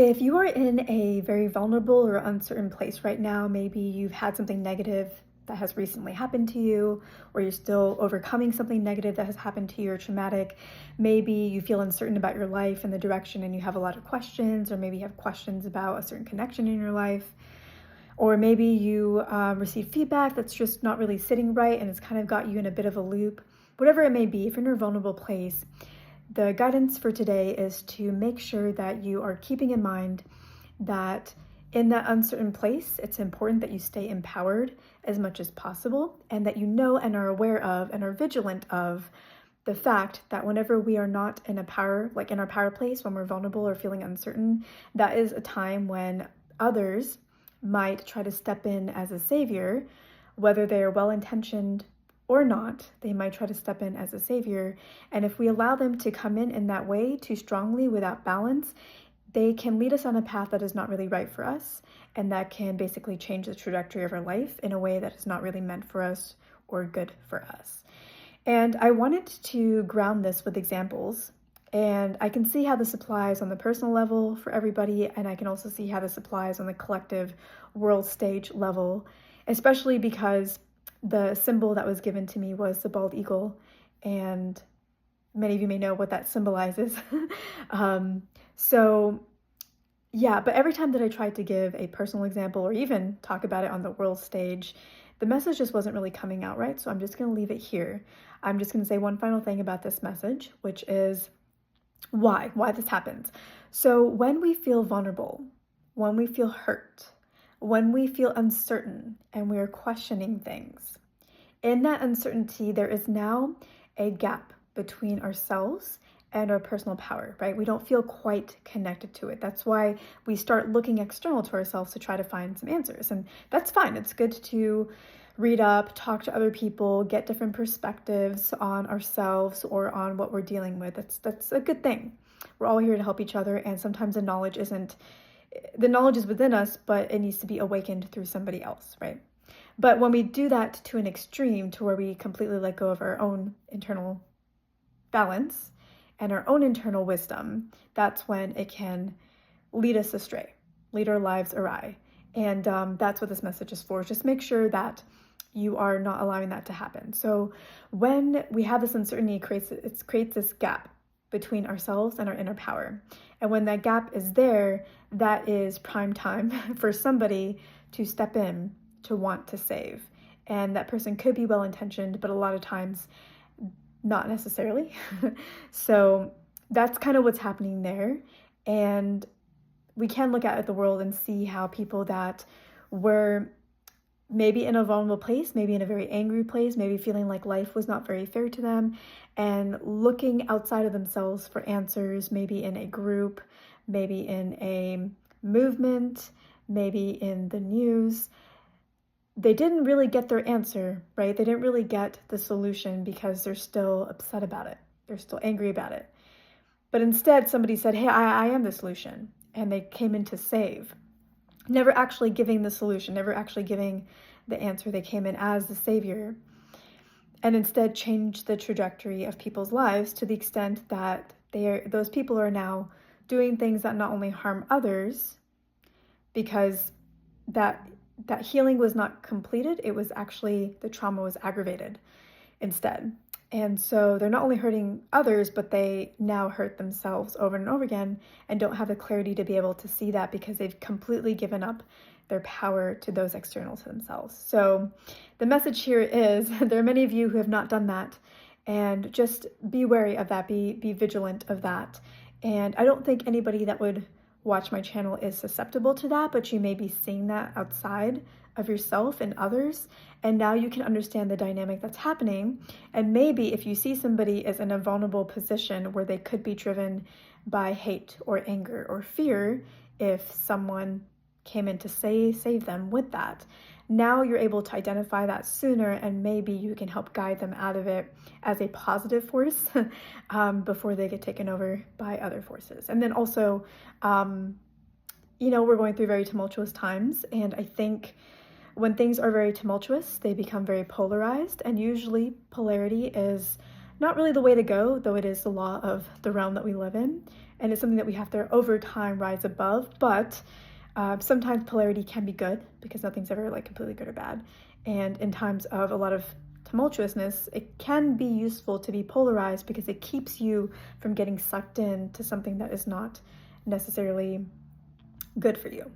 If you are in a very vulnerable or uncertain place right now, maybe you've had something negative that has recently happened to you, or you're still overcoming something negative that has happened to you or traumatic. Maybe you feel uncertain about your life and the direction, and you have a lot of questions, or maybe you have questions about a certain connection in your life. Or maybe you receive feedback that's just not really sitting right and it's kind of got you in a bit of a loop. Whatever it may be, if you're in a vulnerable place, the guidance for today is to make sure that you are keeping in mind that in that uncertain place, it's important that you stay empowered as much as possible, and that you know and are aware of and are vigilant of the fact that whenever we are not in a power, like in our power place, when we're vulnerable or feeling uncertain, that is a time when others might try to step in as a savior, whether they are well-intentioned or not. They might try to step in as a savior. And if we allow them to come in that way too strongly without balance, they can lead us on a path that is not really right for us. And that can basically change the trajectory of our life in a way that is not really meant for us or good for us. And I wanted to ground this with examples. And I can see how this applies on the personal level for everybody. And I can also see how this applies on the collective world stage level, especially because the symbol that was given to me was the bald eagle, and many of you may know what that symbolizes. But every time that I tried to give a personal example or even talk about it on the world stage, the message just wasn't really coming out right. So I'm just going to leave it here. I'm just going to say one final thing about this message, which is why this happens. So when we feel vulnerable, when we feel hurt, when we feel uncertain and we are questioning things, in that uncertainty, there is now a gap between ourselves and our personal power, right? We don't feel quite connected to it. That's why we start looking external to ourselves to try to find some answers. And that's fine. It's good to read up, talk to other people, get different perspectives on ourselves or on what we're dealing with. That's a good thing. We're all here to help each other, and sometimes the knowledge is within us, but it needs to be awakened through somebody else, right? But when we do that to an extreme, to where we completely let go of our own internal balance and our own internal wisdom, that's when it can lead us astray, lead our lives awry. And that's what this message is for. Just make sure that you are not allowing that to happen. So when we have this uncertainty, it creates this gap between ourselves and our inner power. And when that gap is there, that is prime time for somebody to step in, to want to save. And that person could be well-intentioned, but a lot of times not necessarily. So that's kind of what's happening there. And we can look at the world and see how people that were maybe in a vulnerable place, maybe in a very angry place, maybe feeling like life was not very fair to them, and looking outside of themselves for answers, maybe in a group, maybe in a movement, maybe in the news. They didn't really get their answer, right? They didn't really get the solution because they're still upset about it. They're still angry about it. But instead, somebody said, hey, I am the solution. And they came in to save. Never actually giving the solution, never actually giving the answer. They came in as the savior, and instead changed the trajectory of people's lives to the extent that those people are now doing things that not only harm others, because that healing was not completed, it was actually, the trauma was aggravated instead. And so they're not only hurting others, but they now hurt themselves over and over again and don't have the clarity to be able to see that because they've completely given up their power to those external to themselves. So the message here is there are many of you who have not done that, and just be wary of that, be vigilant of that. And I don't think anybody that would watch my channel is susceptible to that, but you may be seeing that outside of yourself and others, and now you can understand the dynamic that's happening. And maybe if you see somebody is in a vulnerable position where they could be driven by hate or anger or fear, if someone came in to save them with that, now you're able to identify that sooner, and maybe you can help guide them out of it as a positive force before they get taken over by other forces. And then also, we're going through very tumultuous times, and I think when things are very tumultuous, they become very polarized, and usually polarity is not really the way to go, though it is the law of the realm that we live in, and it's something that we have to over time rise above. But sometimes polarity can be good, because nothing's ever like completely good or bad. And in times of a lot of tumultuousness, it can be useful to be polarized, because it keeps you from getting sucked into something that is not necessarily good for you.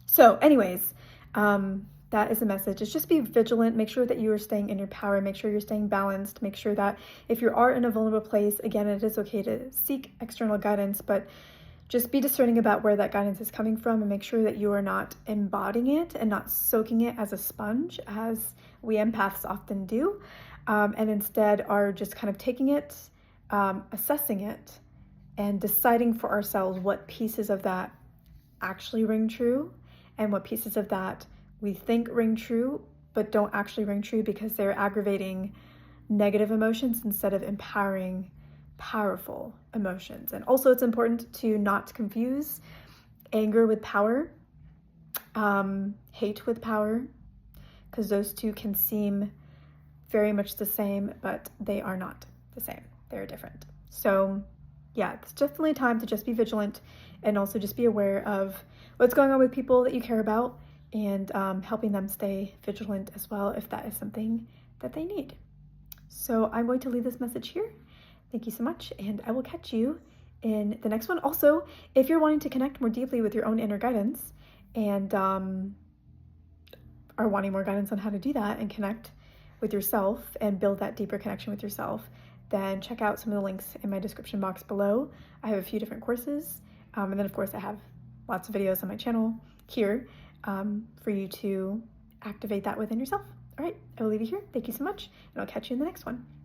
So anyways, that is the message. Is just be vigilant. Make sure that you are staying in your power. Make sure you're staying balanced. Make sure that if you are in a vulnerable place, again, it is okay to seek external guidance, but just be discerning about where that guidance is coming from, and make sure that you are not embodying it and not soaking it as a sponge, as we empaths often do, and instead are just kind of taking it, assessing it, and deciding for ourselves what pieces of that actually ring true and what pieces of that we think ring true but don't actually ring true, because they're aggravating negative emotions instead of empowering powerful emotions. And also, it's important to not confuse anger with power, hate with power, because those two can seem very much the same, but they are not the same. They're different. So yeah, it's definitely time to just be vigilant, and also just be aware of what's going on with people that you care about, and helping them stay vigilant as well if that is something that they need. So I'm going to leave this message here. Thank you so much, and I will catch you in the next one. Also, if you're wanting to connect more deeply with your own inner guidance, and are wanting more guidance on how to do that and connect with yourself and build that deeper connection with yourself, then check out some of the links in my description box below. I have a few different courses, and then of course I have lots of videos on my channel here for you to activate that within yourself. All right, I will leave you here. Thank you so much, and I'll catch you in the next one.